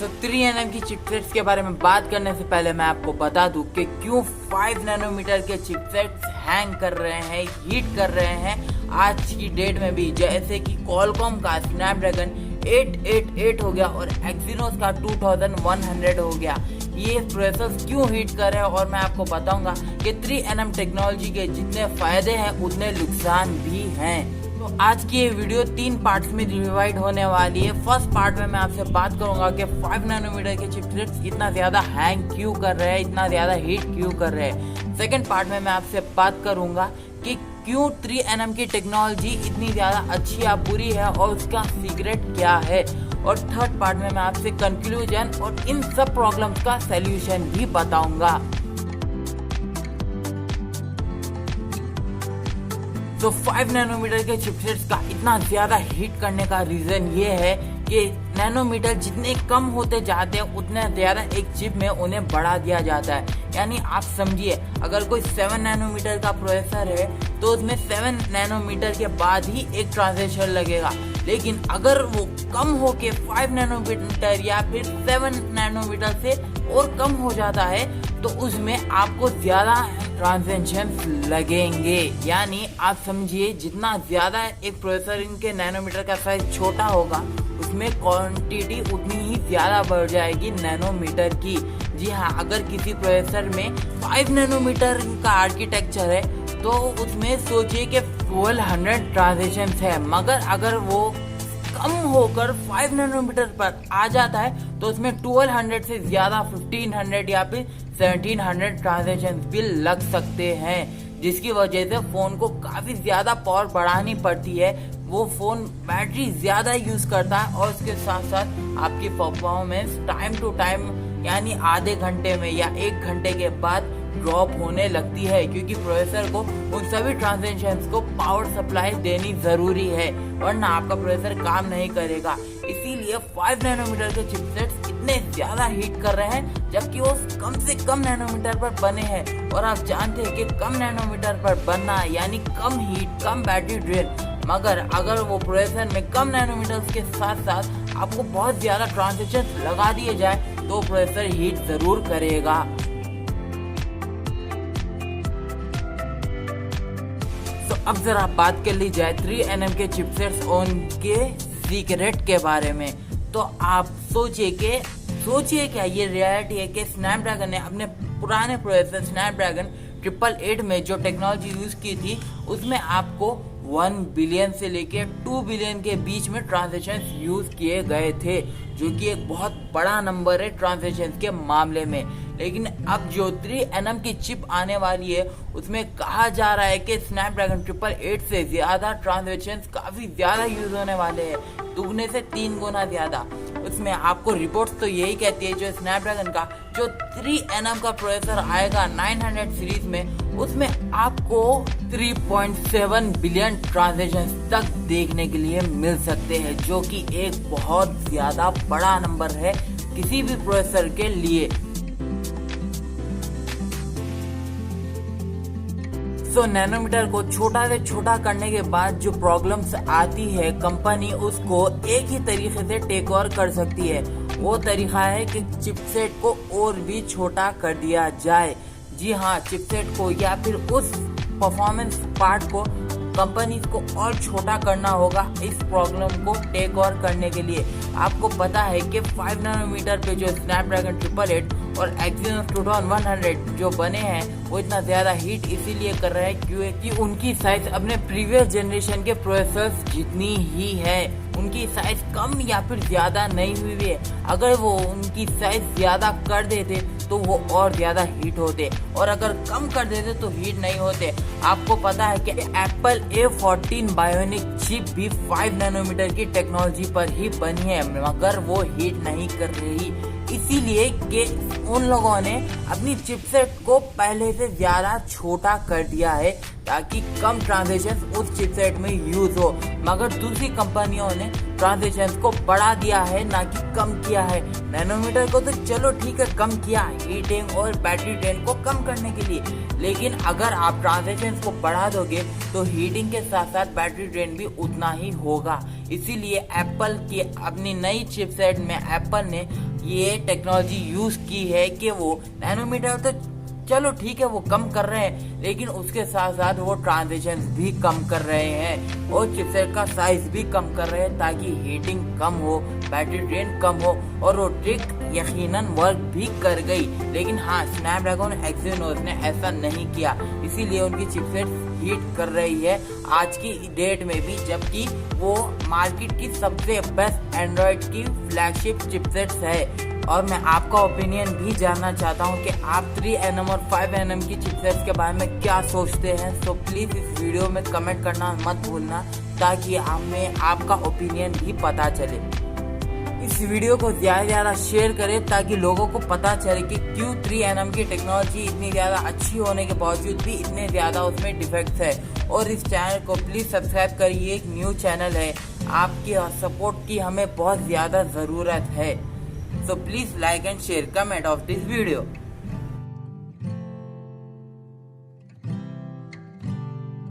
3nm की chipsets के बारे में बात करने से पहले मैं आपको बता दूं कि क्यों 5 नैनोमीटर के चिपसेट्स हैंग कर रहे हैं, हीट कर रहे हैं आज की डेट में भी। जैसे कि Qualcomm का स्नैपड्रैगन 888 हो गया और एक्सिनोस का 2100 हो गया। ये प्रोसेसर्स क्यों हीट कर रहे हैं और मैं आपको बताऊंगा कि 3nm टेक्नोलॉजी के जितने फायदे हैं उतने नुकसान भी हैं। तो आज की ये वीडियो 3 पार्ट्स में डिवाइड होने वाली है। फर्स्ट पार्ट में मैं आपसे बात करूंगा कि 5 नैनोमीटर के चिपसेट्स इतना ज्यादा हैंग क्यों कर रहे हैं, इतना ज्यादा हीट क्यों कर रहे हैं। सेकंड पार्ट में मैं आपसे बात करूंगा कि क्यों 3nm की टेक्नोलॉजी इतनी ज्यादा अच्छी या बुरी है और उसका सीक्रेट क्या है। और थर्ड पार्ट में मैं आपसे कंक्लूजन और इन सब प्रॉब्लम्स का सलूशन भी बताऊंगा। तो 5 नैनोमीटर के चिपसेट्स का इतना ज्यादा हीट करने का रीजन ये है कि नैनोमीटर जितने कम होते जाते हैं उतने ज्यादा एक चिप में उन्हें बढ़ा दिया जाता है। यानी आप समझिए, अगर कोई 7 नैनोमीटर का प्रोसेसर है तो उसमें 7 नैनोमीटर के बाद ही एक ट्रांजिस्टर लगेगा। लेकिन अगर वो कम होके 5 नैनोमीटर या फिर 7 नैनोमीटर से और कम हो जाता है तो उसमें आपको ज्यादा ट्रांजिशंस लगेंगे। यानी आप समझिए, जितना ज्यादा एक प्रोसेसर के नैनोमीटर का साइज छोटा होगा उसमें क्वांटिटी उतनी ही ज्यादा बढ़ जाएगी नैनोमीटर की। जी हाँ, अगर किसी प्रोसेसर में 5 नैनोमीटर का आर्किटेक्चर है तो उसमें सोचिए कि 1200 ट्रांजिशंस है, मगर अगर वो कम होकर 5 नैनोमीटर पर आ जाता है तो उसमें 1200 से ज्यादा 1500 या फिर 1700 ट्रांजिशंस भी लग सकते हैं, जिसकी वजह से फोन को काफी ज्यादा पावर बढ़ानी पड़ती है। वो फोन बैटरी ज्यादा यूज करता है और उसके साथ साथ आपकी परफॉर्मेंस टाइम टू टाइम यानी आधे घंटे में या 1 घंटे के बाद ड्रॉप होने लगती है, क्योंकि प्रोसेसर को उन सभी ट्रांजिशंस को पावर सप्लाई देनी जरूरी है, वरना आपका प्रोसेसर काम नहीं करेगा। इसीलिए 5 नैनोमीटर के चिपसेट्स इतने ज्यादा हीट कर रहे हैं, जबकि वो कम से कम नैनोमीटर पर बने हैं। और आप जानते हैं कि कम नैनोमीटर पर बनना यानी कम हीट, कम बैटरी ड्रेन, मगर अगर वो प्रोसेसर में कम नैनोमीटर के साथ साथ आपको बहुत ज्यादा ट्रांजिशन लगा दिए जाए तो प्रोसेसर हीट जरूर करेगा। तो अब जरा बात कर ली जाए 3nm के चिपसेट्स और उनके सीक्रेट के बारे में। तो आप सोचिए क्या ये रियलिटी है कि स्नैपड्रैगन ने अपने पुराने प्रोसेसर स्नैपड्रैगन 888 में जो टेक्नोलॉजी यूज की थी उसमें आपको 1 बिलियन से लेके 2 बिलियन के बीच में ट्रांजिशन यूज किए गए थे, जो कि एक बहुत बड़ा नंबर है ट्रांजिशन के मामले में। लेकिन अब जो 3nm की चिप आने वाली है उसमें कहा जा रहा है कि स्नैपड्रैगन 888 से ज्यादा ट्रांजिशन काफी ज्यादा यूज होने वाले हैं, 2 से 3 गुना ज्यादा। उसमें आपको रिपोर्ट्स तो यही कहती है जो स्नैपड्रैगन का जो 3nm का प्रोसेसर आएगा 900 सीरीज में, उसमें आपको 3.7 बिलियन ट्रांजिशंस तक देखने के लिए मिल सकते हैं, जो कि एक बहुत ज्यादा बड़ा नंबर है किसी भी प्रोसेसर के लिए। तो नैनोमीटर को छोटा से छोटा करने के बाद जो प्रॉब्लम्स आती है, कंपनी उसको एक ही तरीके से टेक ओवर कर सकती है। वो तरीका है कि चिपसेट को और भी छोटा कर दिया जाए। जी हाँ, चिपसेट को या फिर उस परफॉर्मेंस पार्ट को कंपनी को और छोटा करना होगा इस प्रॉब्लम को टेक ओवर करने के लिए। आपको पता है कि 5 नैनोमीटर पे जो स्नैपड्रैगन 888 और एक्सिनोस 2100 जो बने हैं वो इतना ज्यादा हीट इसीलिए कर रहे हैं क्योंकि उनकी साइज अपने प्रीवियस जनरेशन के प्रोसेसर्स जितनी ही है, उनकी साइज कम या फिर ज्यादा नहीं हुई है। अगर वो उनकी साइज ज्यादा कर देते तो वो और ज्यादा हीट होते, और अगर कम कर देते तो हीट नहीं होते। आपको पता है कि एप्पल A14 बायोनिक चिप भी 5 नैनोमीटर की टेक्नोलॉजी पर ही बनी है, मगर वो हीट नहीं कर रही, इसीलिए कि उन लोगों ने अपनी चिपसेट को पहले से ज्यादा छोटा कर दिया है ताकि कम ट्रांजिशन उस चिपसेट में यूज हो। मगर दूसरी कंपनियों ने ट्रांजिशन को बढ़ा दिया है, ना कि कम किया है। नैनोमीटर को तो चलो ठीक है कम किया हीटिंग और बैटरी ड्रेन को कम करने के लिए, लेकिन अगर आप ट्रांजिशन को बढ़ा दोगे तो हीटिंग के साथ साथ बैटरी ड्रेन भी उतना ही होगा। इसीलिए एप्पल की अपनी नई चिपसेट में एप्पल ने ये टेक्नोलॉजी यूज की है कि वो नैनोमीटर तो चलो ठीक है वो कम कर रहे हैं, लेकिन उसके साथ साथ वो ट्रांजिशन भी कम कर रहे हैं और चिपसेट का साइज भी कम कर रहे हैं ताकि हीटिंग कम हो, बैटरी ड्रेन कम हो। और वो ट्रिक यकीनन वर्क भी कर गई, लेकिन हाँ स्नैपड्रैगन एक्सिनोस ने ऐसा नहीं किया, इसीलिए उनकी चिपसेट हीट कर रही है आज की डेट में भी, जबकि वो मार्केट की सबसे बेस्ट एंड्रॉइड की फ्लैगशिप चिपसेट्स है। और मैं आपका ओपिनियन भी जानना चाहता हूं कि आप 3nm और 5nm की चिपसेट्स के बारे में क्या सोचते हैं। तो प्लीज़ इस वीडियो में कमेंट करना मत भूलना ताकि हमें आपका ओपिनियन भी पता चले। इस वीडियो को ज़्यादा से ज़्यादा शेयर करें ताकि लोगों को पता चले कि क्यों 3nm की टेक्नोलॉजी इतनी ज़्यादा अच्छी होने के बावजूद भी इतने ज़्यादा उसमें डिफेक्ट्स है। और इस चैनल को प्लीज़ सब्सक्राइब करिए, एक न्यू चैनल है, आपकी सपोर्ट की हमें बहुत ज़्यादा ज़रूरत है। So please like and share comment of this video.